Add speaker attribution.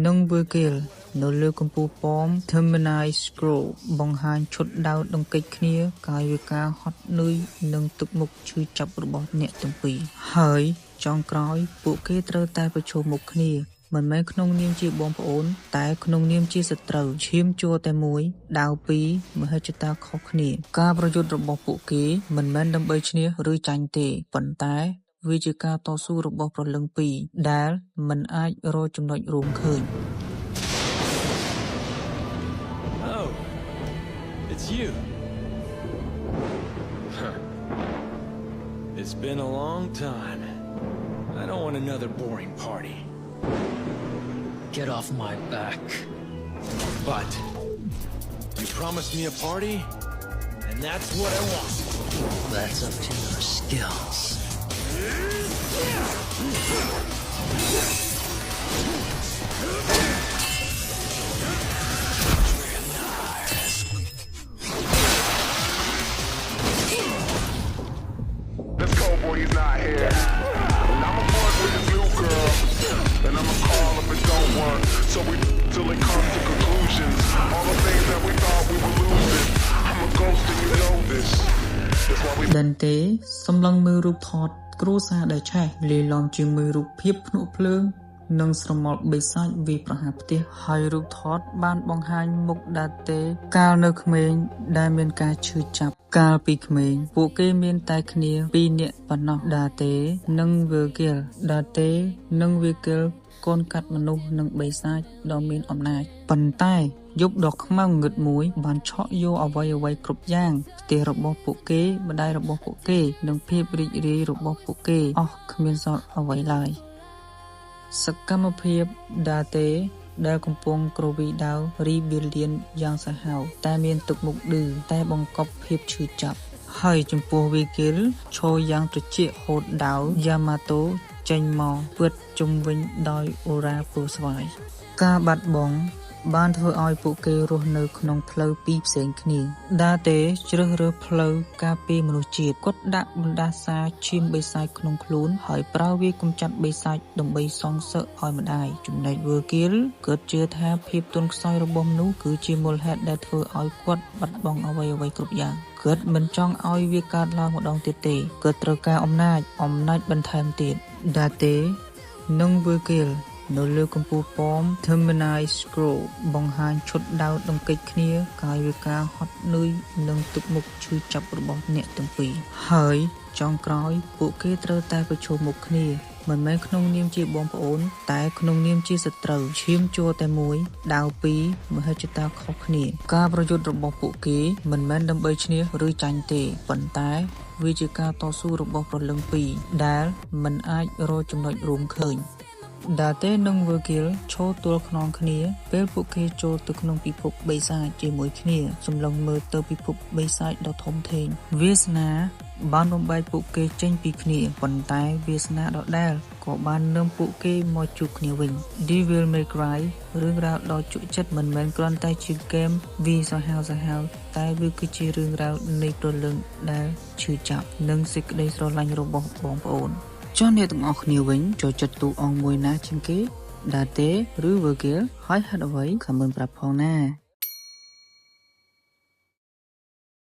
Speaker 1: និង Virgil នៅលើកំពូលប៉ម Termini Scroll បង្ហាញឈុតដោតដង្កេចគ្នាកាយវិការហត់នឿយនិងទឹកមុខឈឺចាប់របស់អ្នកទាំងពីរហើយចុងក្រោយពួកគេត្រូវតែប្រឈមមុខគ្នាមិនមែនក្នុងនាមជាបងប្អូនតែក្នុងនាមជាសត្រូវឈាមជួរតែមួយដាវពីរមហិច្ឆតាខុសគ្នាការប្រយុទ្ធរបស់ពួកគេមិនមែនដើម្បីឈ្នះឬចាញ់ទេប៉ុន្តែវាជាការតស៊ូរបស់ព្រលឹងពីរដែលមិនអាចរកចំណុចរួមឃើញ
Speaker 2: Oh, it's you. It's been a long time. I don't want another boring party.
Speaker 3: Get off my back.
Speaker 2: But you promised me a party, and that's what I want.
Speaker 3: That's up to your skills.
Speaker 4: This cold boy, he's not here. And I'ma fuck with this new girl. And I'ma call if it don't work. So we till it comes to conclusions. All the things that we thought we were losing. I'm a ghost and you know this. That's why we
Speaker 1: Dante សម្លឹងមើលរូបថតគ្រួសារដែលឆេះលាយឡំជាមួយរូបភាពភ្នក់ភ្លើងនិងស្រមោលបិសាចវាប្រហារផ្ទះហើយរូបថតបានបង្ហាញមុខដាតេកាលនៅក្មេងដែលមានការឈឺចាប់កាលពីក្មេងពួកគេមានតែគ្នា2នាក់ប៉ុណ្ណោះដាតេនិង Virgil ដាតេនិង Virgil កូនកាត់មនុស្សនិងបិសាចដ៏មានអំណាចប៉ុន្តែយប់ដ៏ខ្មៅងឹតមួយបានឆក់យកអ្វីគ្រប់យ៉ាងផ្ទះរបស់ពួកគេម្ដាយរបស់ពួកគេនិងភាពរីករាយរបស់ពួកគេអស់គ្មានសល់អ្វីឡើយសកម្មភាពដាតេដែលកំពុងគ្រវីដាវរីបៀលៀនយ៉ាងសាហាវតែមានទឹកមុខឌឺតែបង្កប់ភាពឈឺចាប់ហើយចំពោះ Virgil ឈរយ៉ាងត្រជាក់ហូតដាវយ៉ាម៉ាតូចេញមកពឹតជុំវិញដោយអូរ៉ាពណ៌ស្វាយការបាត់បង់បានធ្វើឲ្យពួកគេរស់នៅក្នុងផ្លូវពីរផ្សេងគ្នាដាតេជ្រើសរើសផ្លូវការពារមនុស្សជាតិគាត់ដាក់បណ្ដាសាឈាមបិសាចក្នុងខ្លួនហើយប្រើវាកម្ចាត់បិសាចដើម្បីសងសឹកឲ្យម្ដាយចំណែក Virgil គាត់ជឿថាភាពទន់ខ្សោយរបស់មនុស្សគឺជាមូលហេតុដែលធ្វើឲ្យគាត់បាត់បង់អ្វីគ្រប់យ៉ាងគាត់មិនចង់ឲ្យវាកើតឡើងម្ដងទៀតទេគាត់ត្រូវការអំណាចបន្ថែមទៀតដាតេនិង Virgilនៅលើកំពូលប៉ម Termini Scroll បង្ហាញឈុតដោតដង្កេចគ្នាកាយវិការហត់នឿយនិងទឹកមុខឈឺចាប់របស់អ្នកទាំងពីរហើយចុងក្រោយពួកគេត្រូវតែប្រឈមមុខគ្នាមិនមែនក្នុងនាមជាបងប្អូនតែក្នុងនាមជាសត្រូវឈាមជួរតែមួយដាវពីរមហិច្ឆតាខុសគ្នាការប្រយុទ្ធរបស់ពួកគេមិនមែនដើម្បីឈ្នះឬចាញ់ទេប៉ុន្តែវាជាការតស៊ូរបស់ព្រលឹងពីរដែលមិនអាចរកចំណុចរួមឃើញដាតេនិង Virgil ឈរទល់ខ្នងគ្នាពេលពួកគេចូលទៅក្នុងពិភពបិសាចជាមួយគ្នាសម្លឹងមើលទៅពិភពបិសាចដ៏ធំធេងវាសនាបានបំបែកពួកគេចេញពីគ្នាប៉ុន្តែវាសនាដដែលក៏បាននាំពួកគេមកជួបគ្នាវិញ Devil May Cry រឿងរ៉ាវដ៏ជក់ចិត្តមិនមែនគ្រាន់តែជាហ្គេមវាសាហាវតែវាគឺជារឿងរ៉ាវនៃព្រលឹងដែលឈឺចាប់និងសេចក្តីស្រឡាញ់របស់បងប្អូនចុះអ្នកទាំងអស់គ្នាវិញចូលចិត្តតួអង្គមួយណាជាងគេដាតេឬ Virgil ហើយហេតុអ្វីខមមិនប្រាប់ផងណា